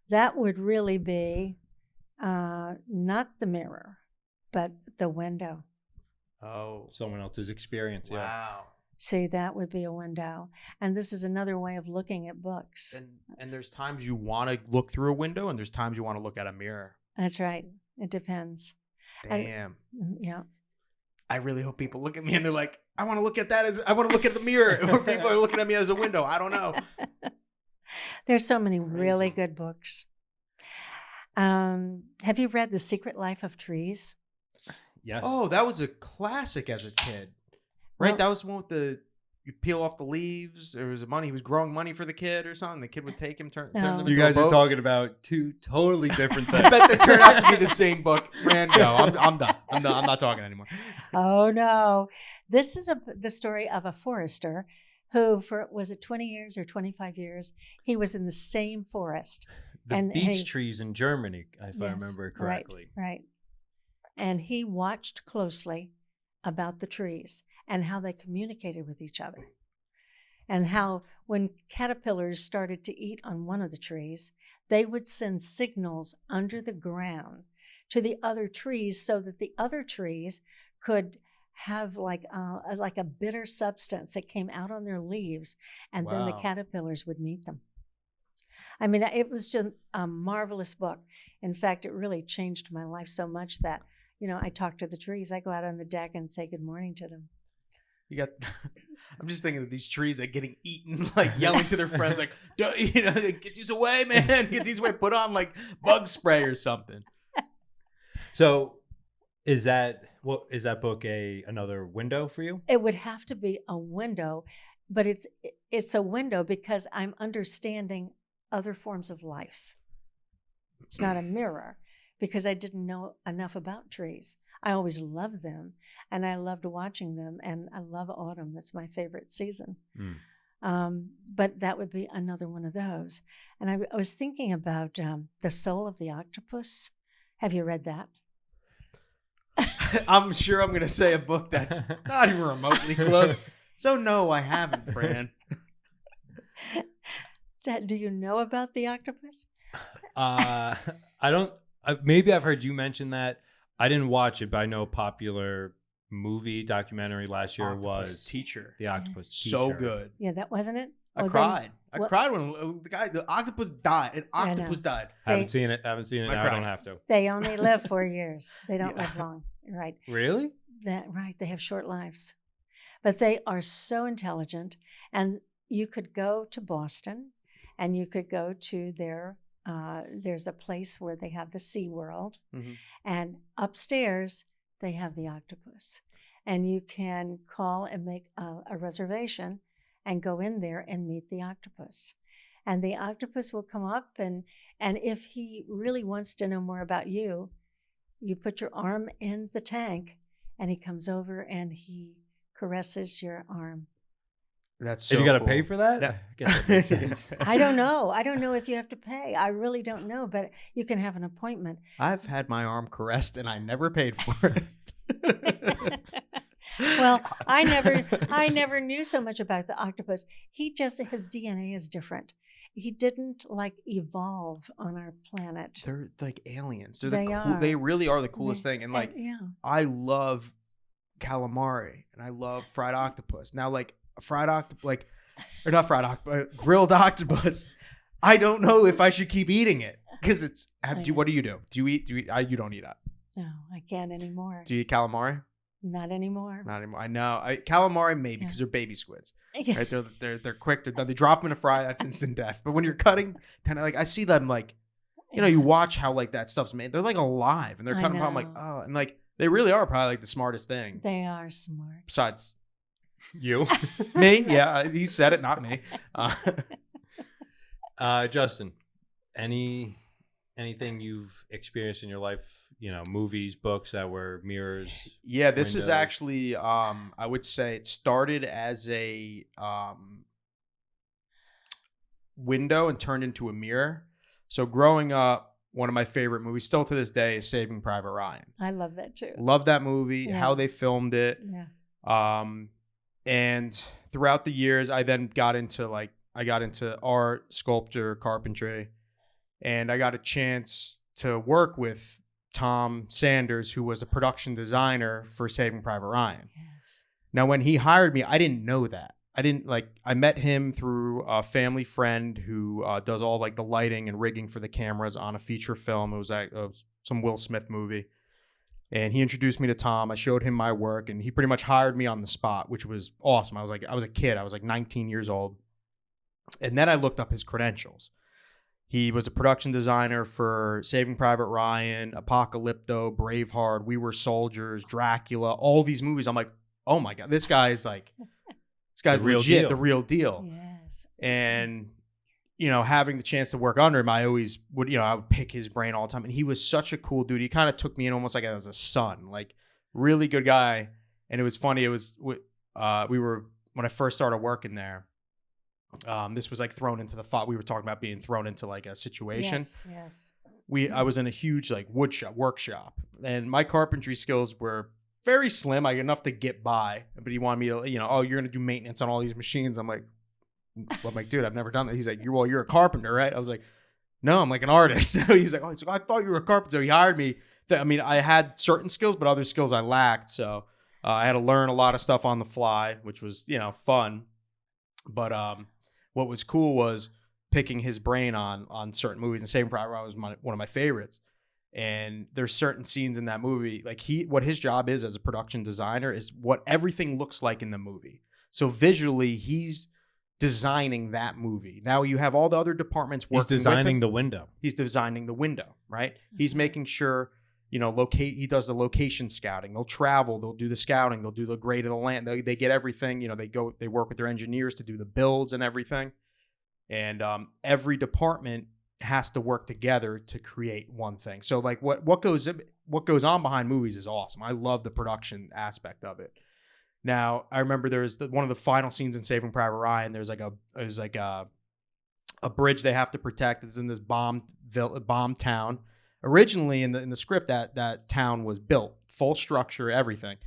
that would really be not the mirror, but the window. Oh, Someone else's experience. Yeah. wow. See, that would be a window. And this is another way of looking at books. And there's times you want to look through a window, and there's times you want to look at a mirror. That's right. It depends. Damn. Yeah. I really hope people look at me and they're like, I want to look at the mirror. Or people are looking at me as a window. I don't know. There's so many really good books. Have you read The Secret Life of Trees? Yes. Oh, that was a classic as a kid. Right? Well, That was the one with you peel off the leaves. There was money. He was growing money for the kid or something. The kid would take him, turn them You into guys a are boat. talking about two totally different things. I bet they turned out to be the same book. Fran, go. I'm done. I'm not talking anymore. Oh no. This is the story of a forester who, was it 20 years or 25 years, he was in the same forest. The And beech he- trees in Germany, if I Yes, remember correctly. Right. And he watched closely about the trees and how they communicated with each other. And how when caterpillars started to eat on one of the trees, they would send signals under the ground to the other trees so that the other trees could have like a bitter substance that came out on their leaves, and then the Wow. caterpillars would meet them. I mean, it was just a marvelous book. In fact, it really changed my life so much that, I talk to the trees. I go out on the deck and say good morning to them. I'm just thinking of these trees like getting eaten, like yelling to their friends, like, get these away, man. Get these away. Put on like bug spray or something. So is that book another window for you? It would have to be a window, but it's a window because I'm understanding other forms of life. It's not a mirror because I didn't know enough about trees. I always loved them, and I loved watching them, and I love autumn. That's my favorite season. But that would be another one of those. And I was thinking about The Soul of the Octopus. Have you read that? I'm sure I'm going to say a book that's not even remotely close. So no, I haven't, Fran. Do you know about the octopus? I don't. Maybe I've heard you mention that. I didn't watch it, but I know a popular documentary last year Octopus was Teacher. The Octopus Teacher. So good. Yeah, that wasn't it? I Well, cried. then- I cried when the octopus died. An I know. octopus died. Haven't seen it. Now. I I don't have to. They only live 4 years. They don't Yeah. live long. Right. Really? Right. They have short lives. But they are so intelligent. And you could go to Boston and you could go to there's a place where they have the Sea World. Mhm. And upstairs, they have the octopus. And you can call and make a reservation and go in there and meet the octopus. And the octopus will come up, and if he really wants to know more about you, you put your arm in the tank, and he comes over and he caresses your arm. That's so And you got to cool. pay for that? No. I guess that makes sense. I don't know. I don't know if you have to pay. I really don't know, but you can have an appointment. I've had my arm caressed and I never paid for it. Well, I never knew so much about the octopus. His DNA is different. He didn't evolve on our planet. They're like aliens. They're They are. They really are the coolest thing. And yeah. I love calamari and I love fried octopus. Now, fried octopus, or not fried octopus, grilled octopus. I don't know if I should keep eating it because what do you do? Do you eat? You don't eat it. No, I can't anymore. Do you eat calamari? Not anymore. Not anymore. I know. Calamari maybe because they're baby squids. Right? They're quick. They're done. They drop them in a fry. That's instant death. But when you're cutting, kind of I see them you watch how that stuff's made. They're alive and they're I cutting. I'm know. like, oh, and They really are probably like the smartest thing They are smart. besides You, me. Yeah, he said it, not me. Justin, anything you've experienced in your life? You know, movies, books that were mirrors. Yeah, this is windows? actually I would say it started as a window and turned into a mirror. So growing up, one of my favorite movies still to this day is Saving Private Ryan. I love that too. Love that movie, Yeah. how they filmed it. Yeah. And throughout the years, I then got into art, sculpture, carpentry, and I got a chance to work with Tom Sanders, who was a production designer for Saving Private Ryan. Yes. Now, when he hired me, I didn't know that. I met him through a family friend who does all like the lighting and rigging for the cameras on a feature film. It was some Will Smith movie. And he introduced me to Tom. I showed him my work and he pretty much hired me on the spot, which was awesome. I was a kid. I was like 19 years old. And then I looked up his credentials. He was a production designer for Saving Private Ryan, Apocalypto, Braveheart, We Were Soldiers, Dracula, all these movies. I'm like, oh my God, this guy's The real legit, deal. the real deal. Yes. And, having the chance to work under him, I always would, I would pick his brain all the time. And he was such a cool dude. He kind of took me in almost like as a son, like really good guy. And it was funny. It was, when I first started working there, this was like thrown into we were talking about being thrown into like a situation. Yes. I was in a huge like workshop and my carpentry skills were very slim. I enough to get by, but he wanted me to, oh, you're going to do maintenance on all these machines. I'm like, dude, I've never done that. He's like, you're a carpenter, right? I was like, no, I'm like an artist. So he's like, I thought you were a carpenter. So he hired me. I had certain skills, but other skills I lacked. So I had to learn a lot of stuff on the fly, which was, fun. But what was cool was picking his brain on certain movies. And Saving Private Ryan was one of my favorites. And there's certain scenes in that movie, like what his job is as a production designer is what everything looks like in the movie. So visually, he's designing that movie. Now you have all the other departments working. He's designing with him. the window. He's designing the window, right? He's making sure, he does the location scouting. They'll travel, they'll do the scouting, they'll do the grade of the land. They get everything, they work with their engineers to do the builds and everything. And every department has to work together to create one thing. So like what goes on behind movies is awesome. I love the production aspect of it. Now, I remember there was one of the final scenes in Saving Private Ryan. There's a bridge they have to protect. It's in this bomb town. Originally in the script that town was built, full structure, everything.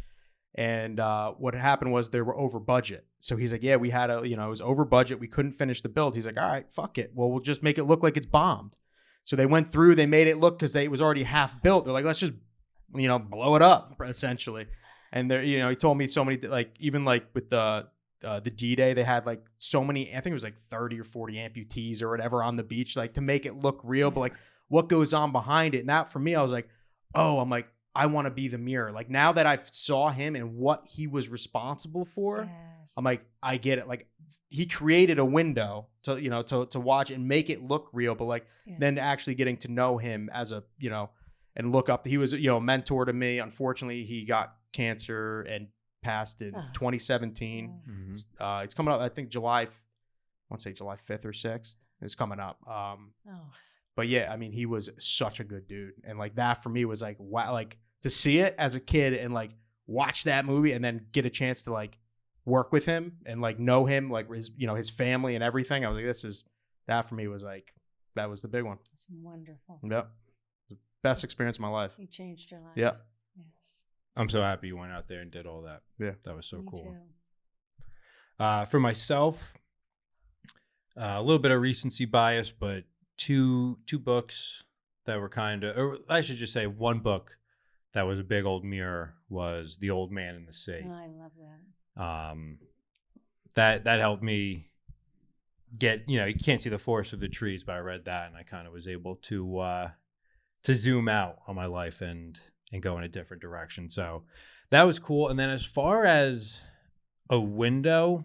And what happened was they were over budget. So he's like, yeah, we had it was over budget. We couldn't finish the build. He's like, all right, fuck it. Well, we'll just make it look like it's bombed. So they went through, they made it look because it was already half built. They're like, let's just, blow it up essentially. And there, he told me so many, like, even like with the D-Day, they had like so many, I think it was like 30 or 40 amputees or whatever on the beach, like to make it look real, but like what goes on behind it. And that for me, I was like, I want to be the mirror. Like now that I saw him and what he was responsible for, Yes. I'm like, I get it. Like he created a window to watch and make it look real, but like then actually getting to know him as a, and look up, he was, a mentor to me. Unfortunately, he got cancer and passed in 2017. Mm-hmm. It's coming up, I think July 5th or 6th. It's coming up. But yeah, he was such a good dude. And like that for me was like, wow, like to see it as a kid and like watch that movie and then get a chance to like work with him and like know him, like his family and everything. I was like, that for me was like, that was the big one. It's wonderful. Yep. The best experience of my life. He changed your life. Yeah. Yes. I'm so happy you went out there and did all that. Yeah. That was so Me cool. too. For myself, a little bit of recency bias, but two books that were or I should just say one book that was a big old mirror was The Old Man in the Sea. Oh, I love that. That helped me get, you can't see the forest for the trees, but I read that and I kind of was able to zoom out on my life and go in a different direction. So that was cool. And then as far as a window,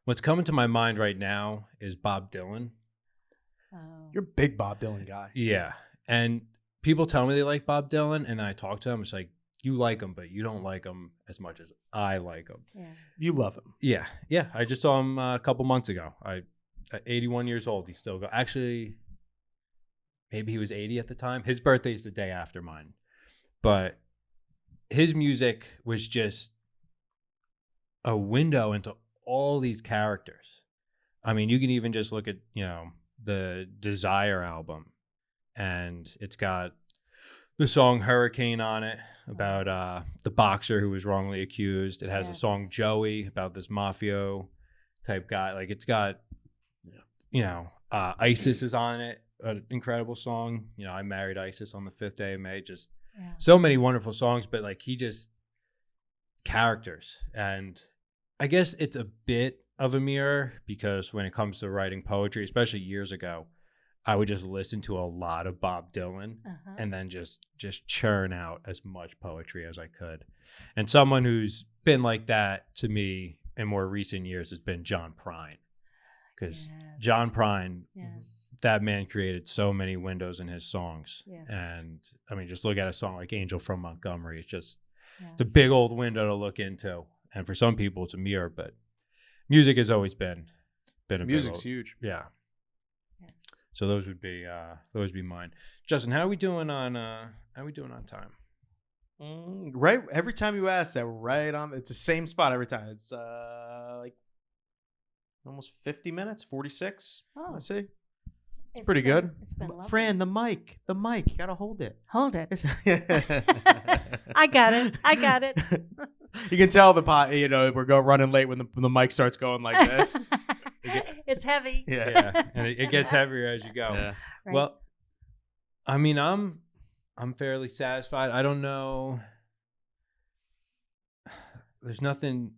what's coming to my mind right now is Bob Dylan. Oh. You're a big Bob Dylan guy. Yeah. And people tell me they like Bob Dylan, and then I talk to them. It's like, you like him, but you don't like him as much as I like him. Yeah. You love him. Yeah. I just saw him a couple months ago. At 81 years old, he's still go. Actually, maybe he was 80 at the time. His birthday is the day after mine, but his music was just a window into all these characters. I mean, you can even just look at, the Desire album, and it's got the song Hurricane on it about the boxer who was wrongly accused. It has a song Joey about this mafio type guy. Like, it's got, ISIS is on it, an incredible song. I married ISIS on the 5th day of May. Just so many wonderful songs, but like, he just characters. And I guess it's a bit of a mirror, because when it comes to writing poetry, especially years ago, I would just listen to a lot of Bob Dylan and then just churn out as much poetry as I could. And someone who's been like that to me in more recent years has been John Prine. Because John Prine, that man created so many windows in his songs. Yes. And I mean, just look at a song like Angel from Montgomery. It's just, it's a big old window to look into. And for some people, it's a mirror, but music has always been a Music's huge. Yeah. Yes. So those would be mine. Justin, how are we doing on time? Right. Every time you ask that, right on. It's the same spot every time. It's like almost 50 minutes, 46. Oh. Let's see. It's pretty good. It's been lovely. Fran, the mic. You gotta hold it. Hold it. I got it. You can tell we're running late when the mic starts going like this. It's heavy. Yeah. And it gets heavier as you go. Yeah. Right. Well, I mean, I'm fairly satisfied. I don't know. There's nothing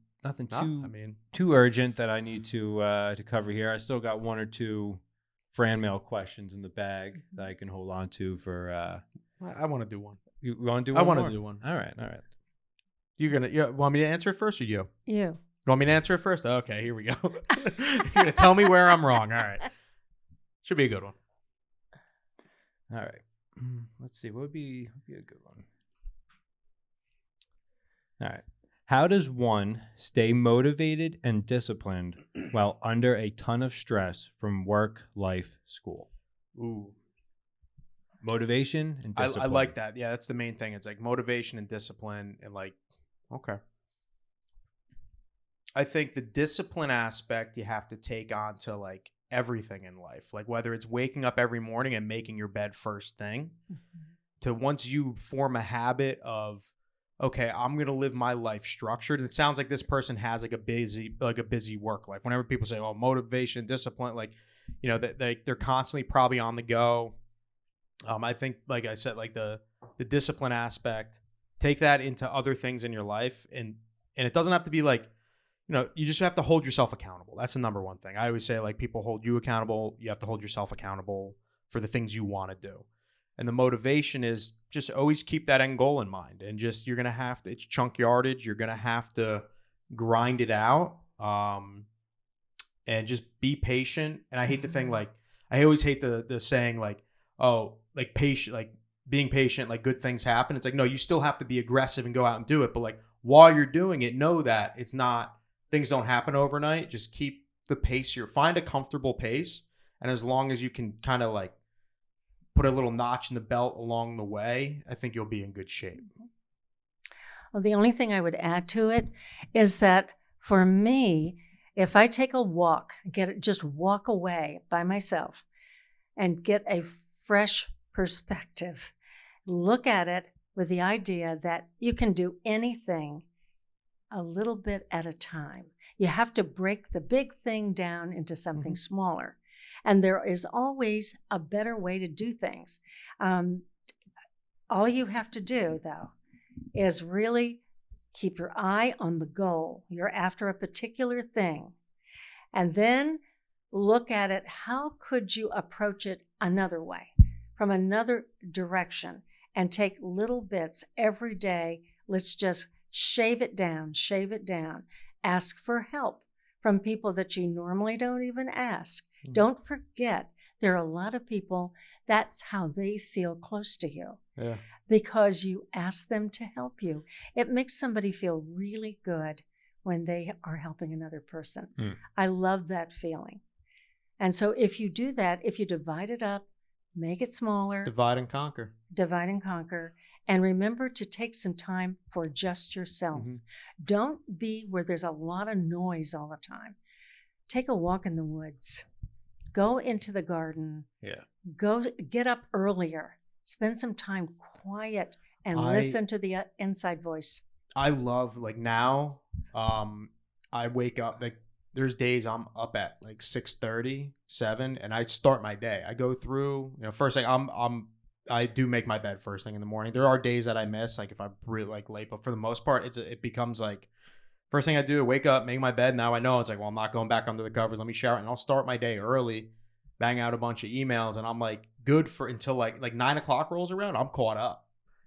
too urgent that I need to cover here. I still got one or two Fran mail questions in the bag that I can hold on to for. I want to do one. You want to do one? I want more? to do one. All right. You want me to answer it first, or you? You. You want me to answer it first? Okay, here we go. You're gonna tell me where I'm wrong. All right. Should be a good one. All right. Let's see. What would be a good one? All right. How does one stay motivated and disciplined while under a ton of stress from work, life, school? Ooh. Motivation and discipline. I like that. Yeah, that's the main thing. It's like motivation and discipline, and like, okay. I think the discipline aspect you have to take on to like everything in life, like whether it's waking up every morning and making your bed first thing, to once you form a habit of, okay, I'm going to live my life structured. It sounds like this person has like a busy work life. Whenever people say, oh, motivation, discipline, like, they're constantly probably on the go. I think, like I said, like the discipline aspect, take that into other things in your life. And it doesn't have to be like, you just have to hold yourself accountable. That's the number one thing. I always say, like, people hold you accountable. You have to hold yourself accountable for the things you want to do. And the motivation is just always keep that end goal in mind. And just, you're going to have to, it's chunk yardage. You're going to have to grind it out. And just be patient. And I hate the thing, like, I always hate the saying, like, oh, like patient, like being patient, like good things happen. It's like, no, you still have to be aggressive and go out and do it. But like, while you're doing it, know that it's not, things don't happen overnight. Just keep the pace. Find a comfortable pace. And as long as you can kind of like put a little notch in the belt along the way, I think you'll be in good shape. Well, the only thing I would add to it is that for me, if I take a walk, just walk away by myself and get a fresh perspective, look at it with the idea that you can do anything a little bit at a time. You have to break the big thing down into something smaller. And there is always a better way to do things. All you have to do, though, is really keep your eye on the goal. You're after a particular thing. And then look at it. How could you approach it another way, from another direction, and take little bits every day? Let's just shave it down. Ask for help from people that you normally don't even ask. Don't forget There are a lot of people, that's how they feel close to you Yeah. because you ask them to help you. It makes somebody feel really good when they are helping another person. I love that feeling. And so if you do that, if you divide it up, make it smaller, Divide and conquer. and remember to take some time for just yourself. Mm-hmm. Don't be where there's a lot of noise all the time. Take a walk in the woods. Go into the garden. Yeah. Go get up earlier. Spend some time quiet and listen to the inside voice. I love, like, now, I wake up, like, there's days I'm up at like 6:30, 7, and I start my day. I go through, first thing I do make my bed first thing in the morning. There are days that I miss, like if I'm really like late, but for the most part, it becomes like first thing I do, wake up, make my bed. Now I know it's like, well, I'm not going back under the covers. Let me shower, and I'll start my day early, bang out a bunch of emails, and I'm like good for until like 9:00 rolls around. I'm caught up.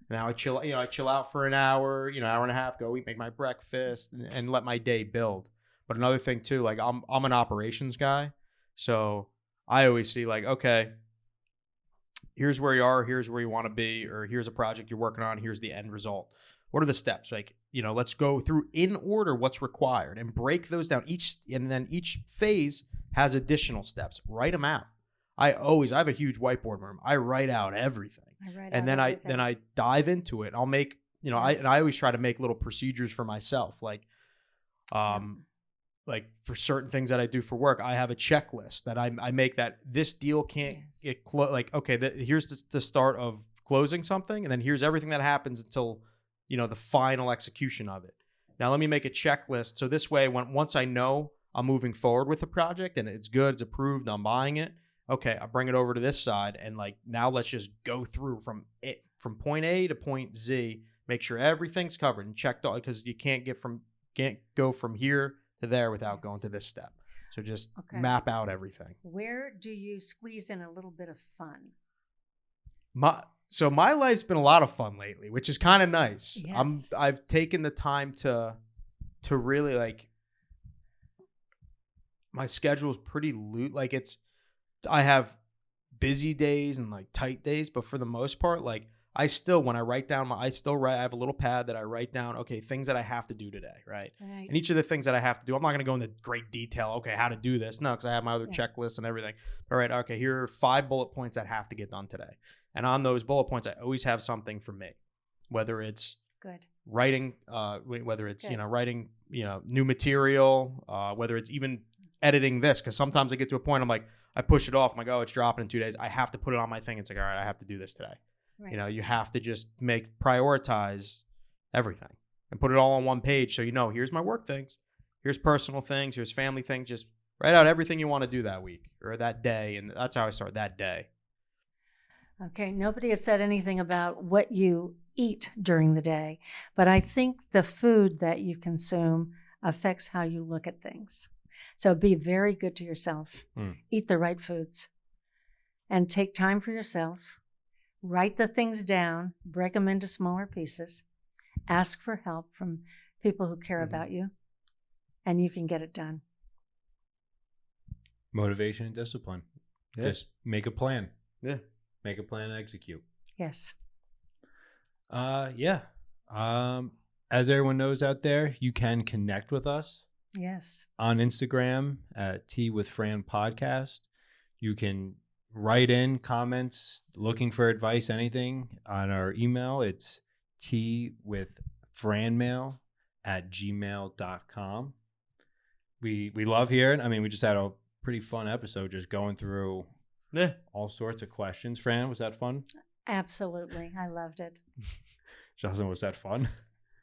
Now I chill out for an hour, hour and a half, go eat, make my breakfast, and let my day build. But another thing too, like I'm an operations guy, so I always see like, okay, here's where you are, here's where you want to be, or here's a project you're working on, here's the end result. What are the steps? Like, let's go through in order what's required and break those down. And then each phase has additional steps. Write them out. I have a huge whiteboard room. I write out everything. Then I dive into it. I'll make, I always try to make little procedures for myself. Like for certain things that I do for work, I have a checklist that I make that this deal can't get like, okay, here's the start of closing something. And then here's everything that happens until, the final execution of it. Now let me make a checklist. So this way, once I know I'm moving forward with the project and it's good, it's approved, I'm buying it. Okay, I bring it over to this side, and like now let's just go through from point A to point Z, make sure everything's covered and checked out, because you can't go from here to there without going to this step. So just map out everything. Where do you squeeze in a little bit of fun? My life's been a lot of fun lately, which is kind of nice. Yes. I've taken the time to really, like, my schedule is pretty loose. Like I have busy days and like tight days, but for the most part, like when I write down I have a little pad that I write down, okay, things that I have to do today, right? And each of the things that I have to do, I'm not going to go into great detail, okay, how to do this. No, because I have my other checklists and everything. All right, okay, here are 5 bullet points that have to get done today. And on those bullet points, I always have something for me, whether it's writing, whether it's, writing, new material, whether it's even editing this, because sometimes I get to a point, I'm like, I push it off. I'm like, oh, it's dropping in 2 days. I have to put it on my thing. It's like, all right, I have to do this today. Right. You have to just prioritize everything and put it all on one page. So, here's my work things, here's personal things, here's family things. Just write out everything you want to do that week or that day. And that's how I start that day. Okay. Nobody has said anything about what you eat during the day, but I think the food that you consume affects how you look at things. So be very good to yourself. Eat the right foods and take time for yourself. Write the things down, break them into smaller pieces, ask for help from people who care about you, and you can get it done. Motivation and discipline. Yeah. Just make a plan. Yeah. Make a plan and execute. Yes. Yeah. As everyone knows out there, you can connect with us. Yes. On Instagram at Tea with Fran Podcast. You can write in comments, looking for advice, anything on our email. It's teawithfranmail@gmail.com. We love hearing. I mean, we just had a pretty fun episode just going through all sorts of questions. Fran, was that fun? Absolutely. I loved it. Justin, was that fun?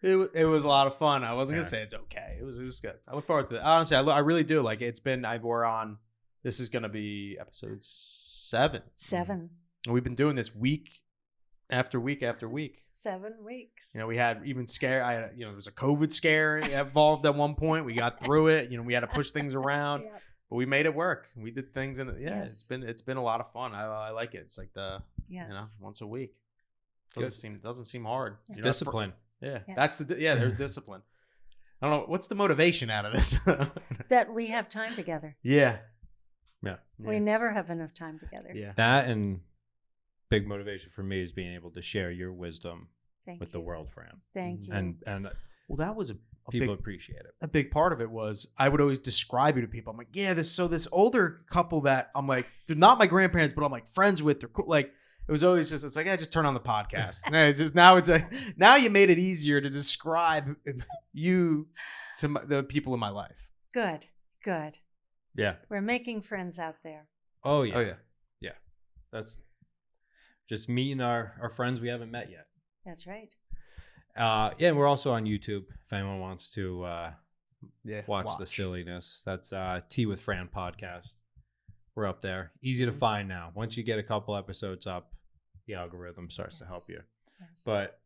It was a lot of fun. I wasn't gonna say it's okay. It was good. I look forward to it. Honestly, I really do. Like, it's been, we're on, this is gonna be episode 7. 7. And we've been doing this week after week after week. 7 weeks. We had even scare. It was a COVID scare involved at one point. We got through it. We had to push things around, but we made it work. We did things, and it's been a lot of fun. I like it. It's like once a week. Doesn't seem hard. It's discipline. That's there's discipline. I don't know, what's the motivation out of this? That we have time together. Yeah. Yeah. We never have enough time together. Yeah. That and big motivation for me is being able to share your wisdom Thank with you. the world, Fran. Thank you. And Well, that was a people big, appreciate it. a big part of it was I would always describe you to people. I'm like, yeah, this older couple that I'm like, they're not my grandparents, but I'm like friends with. They're cool. Like it was always just, it's like, just turn on the podcast. And it's just now now you made it easier to describe you to the people in my life. Good. Yeah. We're making friends out there. Oh yeah. Oh yeah. Yeah. That's just meeting our friends we haven't met yet. That's right. Yeah, we're also on YouTube if anyone wants to watch the watch. silliness. That's Tea with Fran podcast. We're up there. Easy to find now. Once you get a couple episodes up, the algorithm starts to help you. Yes. But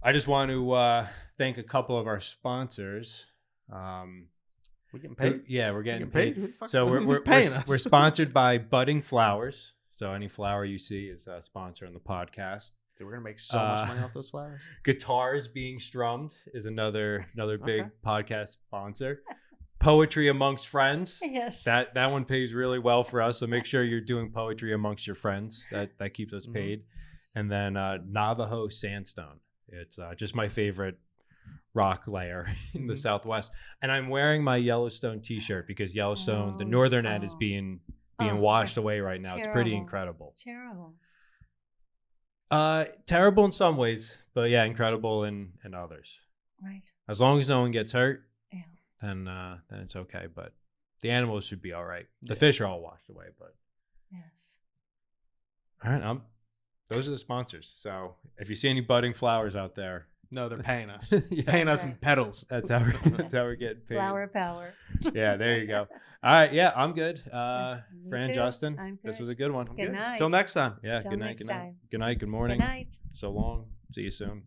I just want to thank a couple of our sponsors. We getting paid? Yeah, we're getting Getting paid. Who the fuck- So who's we're paying us? we're sponsored by Budding Flowers. So any flower you see is a sponsor on the podcast. Dude, we're gonna make so much money off those flowers. Guitars Being Strummed is another big Okay. podcast sponsor. Poetry Amongst Friends. Yes. That one pays really well for us. So make sure you're doing poetry amongst your friends. That keeps us paid. And then Navajo Sandstone. It's just my favorite rock layer in the Southwest. And I'm wearing my Yellowstone T-shirt because Yellowstone, the northern end, is being washed away right now. It's pretty incredible. Terrible. Terrible in some ways, but yeah, incredible in others. Right. As long as no one gets hurt, Yeah. then it's okay. But the animals should be all right. The fish are all washed away, but Yes. all right. Those are the sponsors. So if you see any budding flowers out there, No, they're paying us. yeah, Paying us right. in petals. that's how we're getting paid. Flower power. Yeah, there you go. All right, yeah, I'm good. Me Fran, too. Justin, I'm this good. was a good one. Good night. Till next time. Yeah, Till good night. next Good night. time. Good night. Good morning. Good night. So long. See you soon.